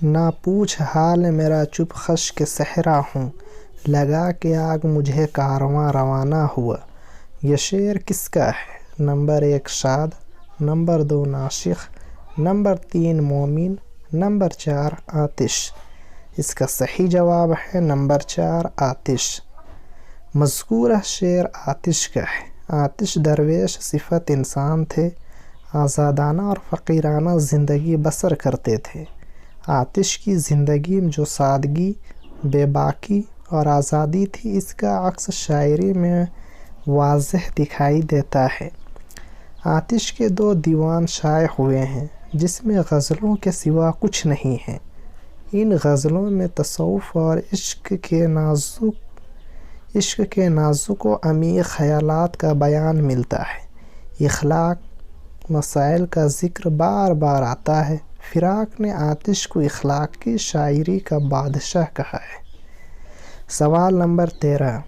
ना पूछ हाल मेरा चुप खश के सहरा हूँ, लगा के आग मुझे कारवां रवाना हुआ। ये शेर किसका है? नंबर 1 शाद, नंबर 2 नाशिख, नंबर 3 मोमिन, नंबर 4 आतिश। इसका सही जवाब है नंबर 4 आतिश। मज़कूरा शेर आतिश का है। आतिश दरवेश सिफत इंसान थे, आज़ादाना और फ़कीराना ज़िंदगी बसर करते थे। आतिश की ज़िंदगी में जो सादगी, बेबाकी और आज़ादी थी, इसका अक्स शायरी में वाज़ह दिखाई देता है। आतिश के 2 दीवान शाये हुए हैं जिसमें गज़लों के सिवा कुछ नहीं है। इन गज़लों में तसव्वुफ़ और इश्क के नाज़ुक व अमीर ख़यालात का बयान मिलता है। इख़लाक़ मसाइल का ज़िक्र बार बार आता है। फ़िराक ने आतिश को इख़लाक़ की शायरी का बादशाह कहा है। सवाल नंबर 13,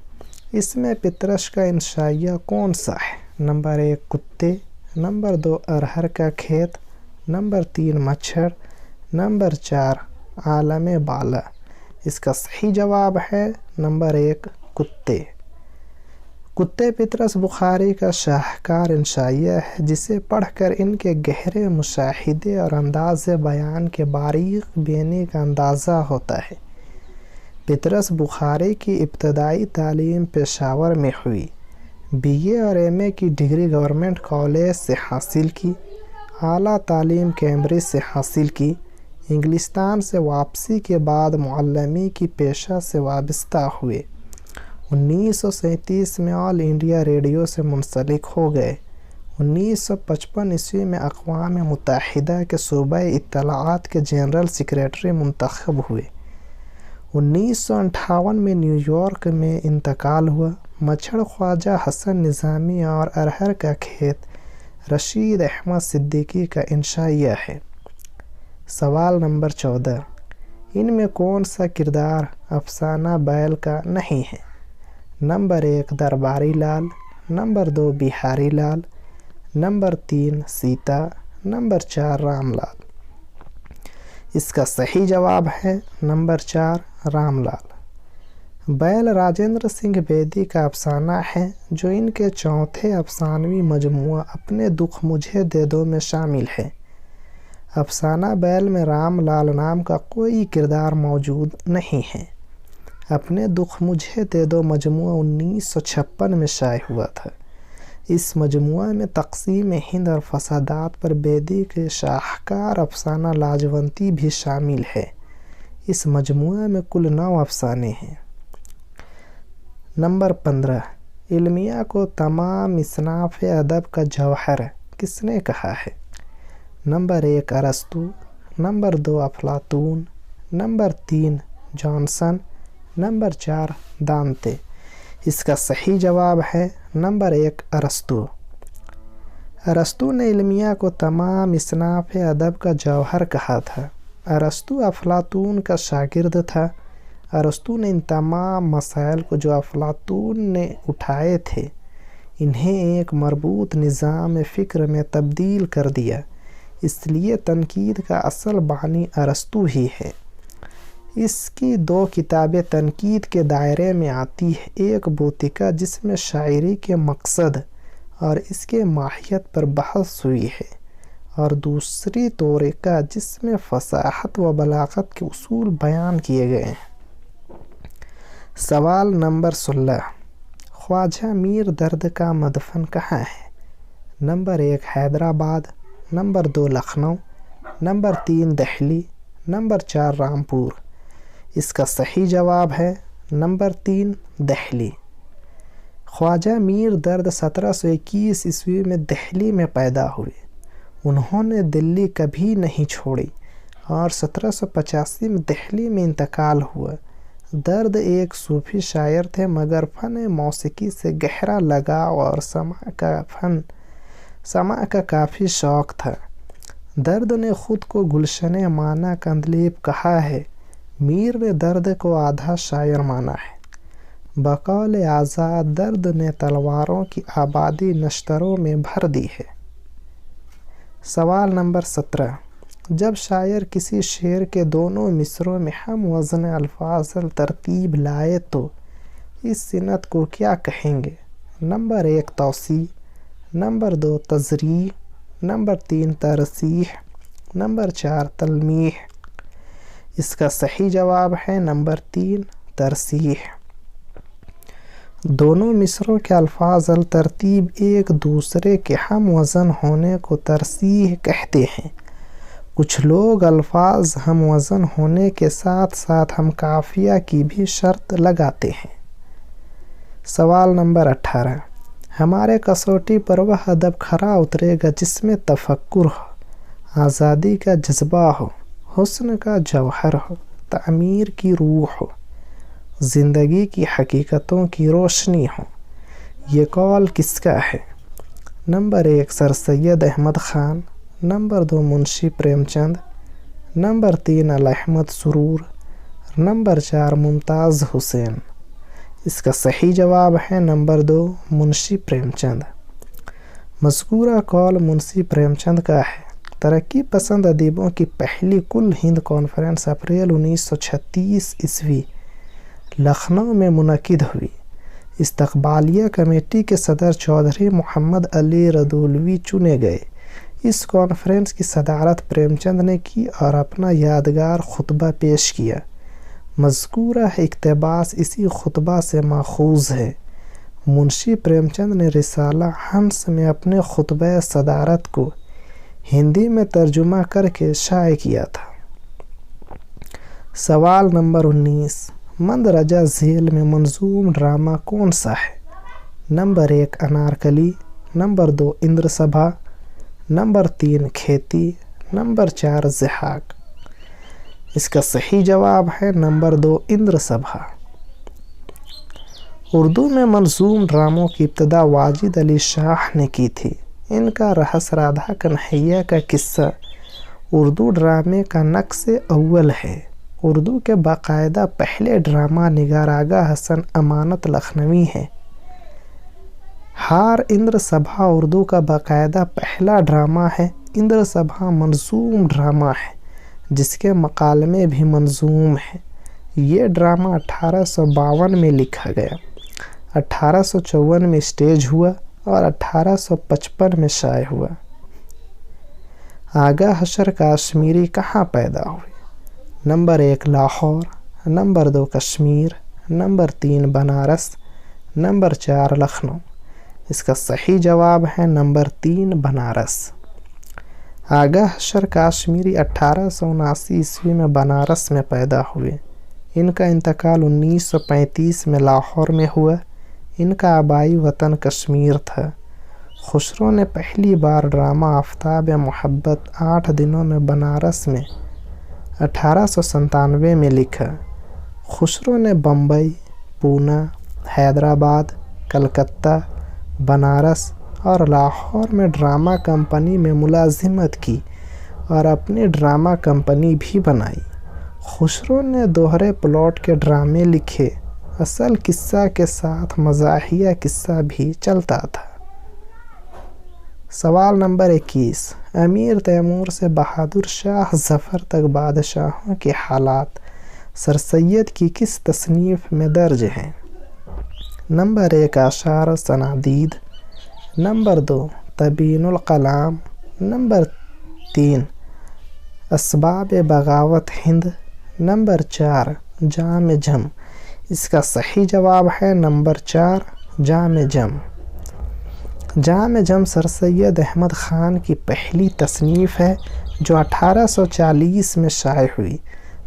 इसमें पितरश का इंशाइया कौन सा है? नंबर 1 कुत्ते, नंबर 2 अरहर का खेत, नंबर 3 मच्छर, नंबर 4 आलम बाला। इसका सही जवाब है नंबर 1 कुत्ते। कुत्ते पितरस बुखारी का शाहकार इंशाइया है जिसे पढ़कर इनके गहरे मुशाहिदे और अंदाज़ बयान के बारीक बीनी का अंदाज़ा होता है। पितरस बुखारी की इब्तदाई तालीम पेशावर में हुई। BA और MA की डिग्री गवर्नमेंट कॉलेज से हासिल की। आला तालीम कैम्ब्रिज से हासिल की। इंग्लिस्तान से वापसी के बाद मुअल्लिमी की पेशा से वाबस्ता हुए। 1937 में ऑल इंडिया रेडियो से मुंसलिक हो गए। 1955 ईस्वी में अक़वाम मुत्तहिदा के सूबा इत्तलाआत के जनरल सेक्रेटरी मुंतखब हुए। 1958 में न्यूयॉर्क में इंतकाल हुआ। मच्छर ख्वाजा हसन निज़ामी और अरहर का खेत रशीद अहमद सिद्दीकी का इंशाइया है। सवाल नंबर 14, इनमें कौन सा किरदार अफसाना बैल का नहीं है? नंबर 1 दरबारी लाल, नंबर 2 बिहारी लाल, नंबर 3 सीता, नंबर 4 रामलाल। इसका सही जवाब है नंबर 4 रामलाल। बैल राजेंद्र सिंह बेदी का अफसाना है जो इनके चौथे अफसानवी मजमुआ अपने दुख मुझे दे दो में शामिल है। अफसाना बैल में रामलाल नाम का कोई किरदार मौजूद नहीं है। अपने दुख मुझे दे दो मजमुआ 1956 में शाये हुआ था। इस मजमुआ में तक़सीम हिंद और फसादात पर बेदी के शाहकार अफसाना लाजवंती भी शामिल है। इस मजमुआ में कुल 9 अफसाने हैं। नंबर 15, इल्मिया को तमाम इस्नाफ़ अदब का जौहर किसने कहा है? नंबर 1 अरस्तू, नंबर 2 अफलातून, नंबर 3 जॉनसन, नंबर 4 दांते। इसका सही जवाब है नंबर 1 अरस्तू। अरस्तू ने इल्मिया को तमाम इस्नाफ़ अदब का जौहर कहा था। अरस्तू अफलातून का शागिर्द था। अरस्तू ने इन तमाम मसाइल को जो अफलातून ने उठाए थे, इन्हें एक मरबूत निज़ाम फ़िक्र में तब्दील कर दिया। इसलिए तनकीद का असल बानी अरस्तू ही है। इसकी 2 किताबें तनकीद के दायरे में आती है। एक बोतिका जिसमें शायरी के मकसद और इसके माहियत पर बहस हुई है, और दूसरी तोरिका जिसमें फसाहत व बलागत के उसूल बयान किए गए हैं। सवाल नंबर 16, ख्वाजा मीर दर्द का मदफन कहाँ है? Number 1 Hyderabad, number 2 Lucknow, number 3 Delhi, number 4 Rampur. इसका सही जवाब है नंबर 3 दिल्ली। ख्वाजा मीर दर्द 1721 ईस्वी में दिल्ली में पैदा हुए। उन्होंने दिल्ली कभी नहीं छोड़ी और 1785 में दिल्ली में इंतकाल हुआ। दर्द एक सूफ़ी शायर थे मगर फ़न मौसीकी से गहरा लगाव और समा का काफ़ी शौक़ था। दर्द ने ख़ुद को गुलशन माना कंदलीब कहा है। मीर ने दर्द को आधा शायर माना है। बकौल आज़ाद दर्द ने तलवारों की आबादी नश्तरों में भर दी है। सवाल नंबर 17, जब शायर किसी शेर के दोनों मिसरों में हम वज़न अल्फाज तरतीब लाए तो इस सिनत को क्या कहेंगे? नंबर 1 तौसीह, नंबर 2 तज़रीह, नंबर 3 तरसीह, नंबर 4 तलमीह। इसका सही जवाब है नंबर 3 तरसीह। दोनों मिसरों के अल्फाज अल तरतीब एक दूसरे के हम वज़न होने को तरसीह कहते हैं। कुछ लोग अल्फाज हम वज़न होने के साथ साथ हम काफिया की भी शर्त लगाते हैं। सवाल नंबर 18, हमारे कसौटी पर वह अदब खरा उतरेगा जिसमें तफक्कुर हो, आज़ादी का जज्बा हो, हुस्न का जौहर हो, तामीर की रूह हो, ज़िंदगी की हकीकतों की रोशनी हो। ये कौल किसका है? Number 1 Sir Syed Ahmad Khan, number 2 Munshi Premchand, number 3 Al Ahmad Suroor, number 4 Mumtaz Hussain. इसका सही जवाब है नंबर 2 मुंशी प्रेमचंद। मज़कूरा कौल मुंशी प्रेमचंद का है। तरक्की पसंद अदीबों की पहली कुल हिंद कॉन्फ्रेंस अप्रैल 1936 ईस्वी लखनऊ में मुनक़िद हुई। इस्तक़बालिया कमेटी के सदर चौधरी मोहम्मद अली रदौलवी चुने गए। इस कॉन्फ्रेंस की सदारत प्रेमचंद ने की और अपना यादगार खुतबा पेश किया। मज़कूरा इक़्तिबास इसी खुतबा से माख़ूज़ है। मुंशी प्रेमचंद ने रिसाला हम्स में अपने खुतबा सदारत को हिंदी में तर्जुमा करके शाये किया था। सवाल नंबर 19, मंदरजा झेल में मंजूम ड्रामा कौन सा है? नंबर 1 अनारकली, नंबर 2 इंद्र सभा, नंबर 3 खेती, नंबर 4 ज़िहाक। इसका सही जवाब है नंबर 2 इंद्र सभा। उर्दू में मंजूम ड्रामों की इब्तिदा वाजिद अली शाह ने की थी। इनका रहस राधा कन्हैया का किस्सा उर्दू ड्रामे का नक्श अव्वल है। उर्दू के बाकायदा पहले ड्रामा निगार आगा हसन अमानत लखनवी है। हार इंद्र सभा उर्दू का बाकायदा पहला ड्रामा है। इंद्र सभा मंजूम ड्रामा है जिसके मकालमे भी मंजूम हैं। ये ड्रामा 1852 में लिखा गया, 1854 में स्टेज हुआ और 1855 में शाये हुआ। आगा हशर काश्मीरी कहाँ पैदा हुई? Number 1 Lahore, number 2 Kashmir, number 3 Banaras, number 4 Lucknow. इसका सही जवाब है नंबर 3 बनारस। आगा हशर काश्मीरी 1879 ईस्वी में बनारस में पैदा हुए। इनका इंतकाल 1935 में लाहौर में हुआ। इनका आबाई वतन कश्मीर था। खुसरो ने पहली बार ड्रामा आफ्ताब मोहब्बत 8 दिनों में बनारस में 1897 में लिखा। खुसरो ने बम्बई, पूना, हैदराबाद, कलकत्ता, बनारस और लाहौर में ड्रामा कंपनी में मुलाजिमत की और अपनी ड्रामा कंपनी भी बनाई। खुसरो ने दोहरे प्लॉट के ड्रामे लिखे। असल किस्सा के साथ मज़ाहिया किस्सा भी चलता था। सवाल नंबर 21, अमीर तैमूर से बहादुर शाह ज़फ़र तक बादशाहों के हालात सर सैयद की किस तसनीफ़ में दर्ज हैं? नंबर 1 आशार सनादीद, नंबर 2 तबीनुल कलाम, नंबर 3 असबाब बगावत हिंद, नंबर 4 जाम जम। इसका सही जवाब है नंबर 4 जाम जम। जाम जम सर सैयद अहमद ख़ान की पहली तसनीफ़ है जो 1840 में शाये हुई।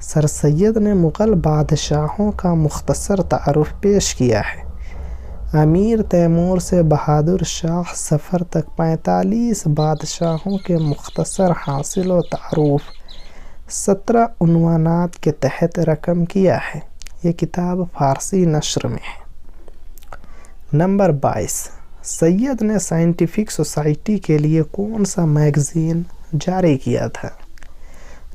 सर सैयद ने मुग़ल बादशाहों का मुख्तसर तारुफ़ पेश किया है। अमीर तैमूर से बहादुर शाह ज़फ़र तक 45 बादशाहों के मुख्तसर हासिल व तारुफ़ 17 उन्वानात के तहत रकम किया है। ये किताब फ़ारसी नश्र में है। नंबर 22, सैयद ने साइंटिफिक सोसाइटी के लिए कौन सा मैगज़ीन जारी किया था?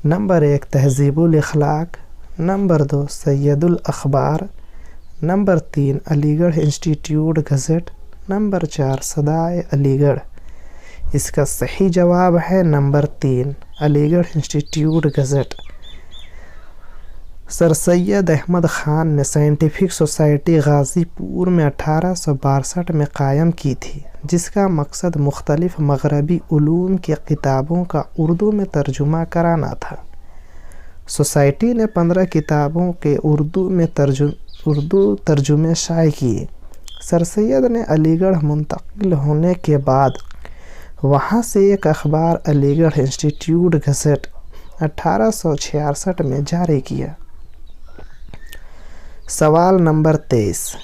Number 1 तहज़ीबुल इख़लाक़, number 2 Syedul Akhbar, number 3 Aligarh institute gazette, number 4 Sadae Aligarh. इसका सही जवाब है number 3 Aligarh institute gazette. Sir Syed Ahmad Khan نے سائنٹیفک سوسائٹی غازی پور میں 1862 میں قائم کی تھی، جس کا مقصد مختلف مغربی علوم کی کتابوں کا اردو میں ترجمہ کرانا تھا۔ سوسائٹی نے 15 کتابوں کے اردو ترجمے شائع کیے۔ سر سید نے علی گڑھ منتقل ہونے کے بعد وہاں سے ایک اخبار علی گڑھ انسٹیٹیوٹ گزٹ 1866 میں جاری کیا۔ سوال نمبر 23،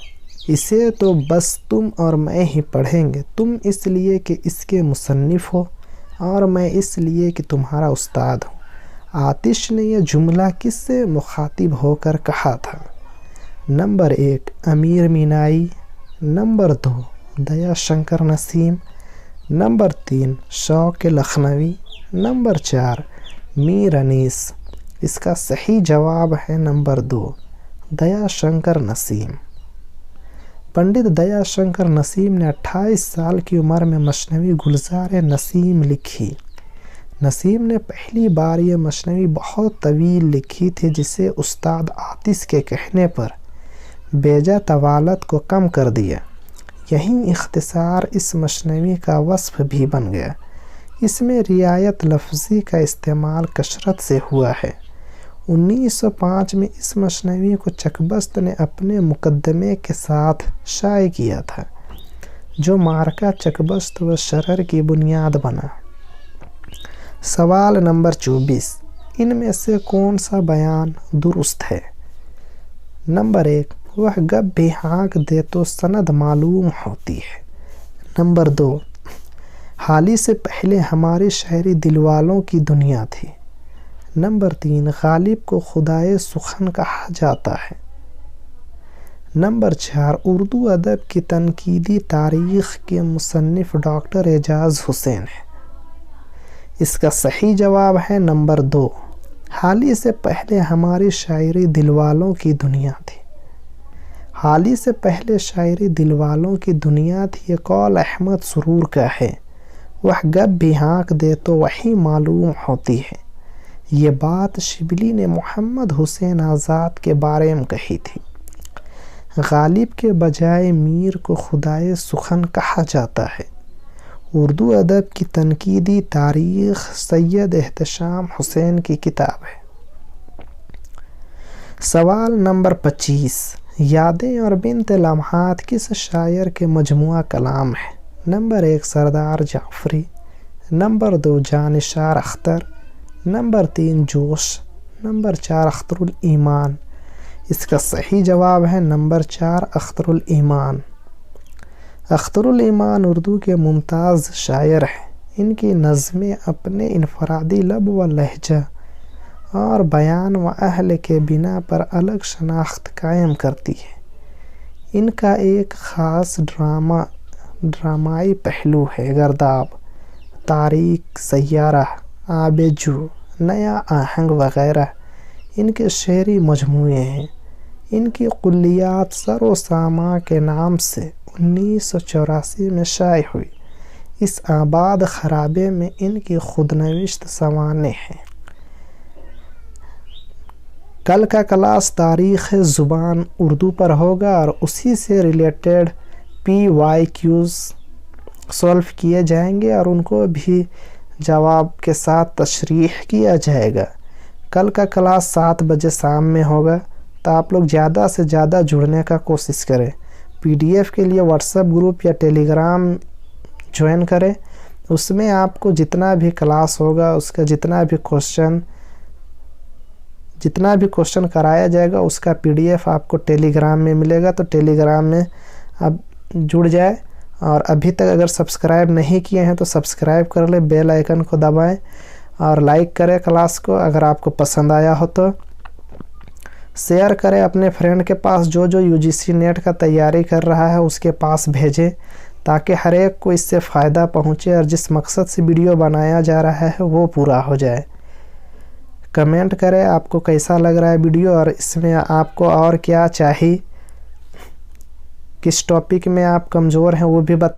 اسے تو بس تم اور میں ہی پڑھیں گے، تم اس لیے کہ اس کے مصنف ہو اور میں اس لیے کہ تمہارا استاد ہوں۔ آتش نے یہ جملہ کس سے مخاطب ہو کر کہا تھا؟ نمبر 1 امیر مینائی، نمبر 2 دیا شنکر نسیم، نمبر 3 شوق لکھنوی، نمبر 4 میر انیس۔ اس کا صحیح جواب ہے نمبر 2 دیا شنکر نسیم۔ پنڈت دیا شنکر نسیم نے 28 سال کی عمر میں مثنوی گلزار نسیم لکھی۔ نسیم نے پہلی بار یہ مثنوی بہت طویل لکھی تھی، جسے استاد آتش کے کہنے پر بیجا طوالت کو کم کر دیا۔ یہی اختصار اس مثنوی کا وصف بھی بن گیا۔ اس میں رعایت لفظی کا استعمال کثرت سے ہوا ہے۔ 1905 میں اس مثنوی کو چکبست نے اپنے مقدمے کے ساتھ شائع کیا تھا، جو معرکہ چکبست و شرر کی بنیاد بنا۔ سوال نمبر 24، ان میں سے کون سا بیان درست ہے؟ نمبر 1 وہ گپ بھی ہانک دے تو سند معلوم ہوتی ہے۔ نمبر 2 حالی سے پہلے ہماری شاعری دل والوں کی دنیا تھی۔ نمبر 3 غالب کو خدائے سخن کہا جاتا ہے۔ نمبر 4 اردو ادب کی تنقیدی تاریخ کے مصنف ڈاکٹر اعجاز حسین ہیں۔ اس کا صحیح جواب ہے نمبر 2 حالی سے پہلے ہماری شاعری دل والوں کی دنیا تھی۔ حالی سے پہلے شاعری دل والوں کی دنیا تھی، یہ قول احمد سرور کا ہے۔ وہ گپ بھی ہانک دے تو وہی معلوم ہوتی ہے۔ یہ بات شبلی نے محمد حسین آزاد کے بارے میں کہی تھی۔ غالب کے بجائے میر کو خدائے سخن کہا جاتا ہے۔ اردو ادب کی تنقیدی تاریخ سید احتشام حسین کی کتاب ہے۔ سوال نمبر 25، یادیں اور بنت لمحات کس شاعر کے مجموعہ کلام ہے؟ نمبر 1 سردار جعفری، نمبر 2 جانشار اختر، نمبر 3 جوش، نمبر 4 اختر الایمان۔ اس کا صحیح جواب ہے نمبر 4 اختر الایمان۔ اختر الایمان اردو کے ممتاز شاعر ہیں۔ ان کی نظمیں اپنے انفرادی لب و لہجہ اور بیان و اہل کے بنا پر الگ شناخت قائم کرتی ہے۔ ان کا ایک خاص ڈرامائی پہلو ہے۔ گرداب، تاریک، سیارہ، آب جو، نیا آہنگ وغیرہ ان کے شعری مجموعے ہیں۔ ان کی کلیات سر و ساما کے نام سے 1984 میں شائع ہوئی۔ اس آباد خرابے میں ان کی خودنوشت سوانح ہیں۔ کل کا کلاس تاریخ زبان اردو پر ہوگا اور اسی سے ریلیٹڈ PYQs سولو کیے جائیں گے اور ان کو بھی جواب کے ساتھ تشریح کیا جائے گا۔ کل کا کلاس 7 بجے شام میں ہوگا، تو آپ لوگ زیادہ سے زیادہ جڑنے کا کوشش کریں۔ PDF کے لیے واٹس ایپ گروپ یا ٹیلی گرام جوائن کریں۔ اس میں آپ کو جتنا بھی کلاس ہوگا، اس کا جتنا بھی کوشچن کرایا جائے گا، اس کا PDF آپ کو ٹیلی گرام میں ملے گا۔ تو ٹیلی گرام میں اب جڑ جائے، اور ابھی تک اگر سبسکرائب نہیں کیے ہیں تو سبسکرائب کر لیں، بیل آئیکن کو دبائیں اور لائک کریں کلاس کو۔ اگر آپ کو پسند آیا ہو تو شیئر کریں اپنے فرینڈ کے پاس، جو UGC نیٹ کا تیاری کر رہا ہے اس کے پاس بھیجیں، تاکہ ہر ایک کو اس سے فائدہ پہنچے اور جس مقصد سے ویڈیو بنایا جا رہا ہے وہ پورا ہو جائے۔ کمنٹ کریں آپ کو کیسا لگ رہا ہے ویڈیو، اور اس میں آپ کو اور کیا چاہیے، کس ٹاپک میں آپ کمزور ہیں وہ بھی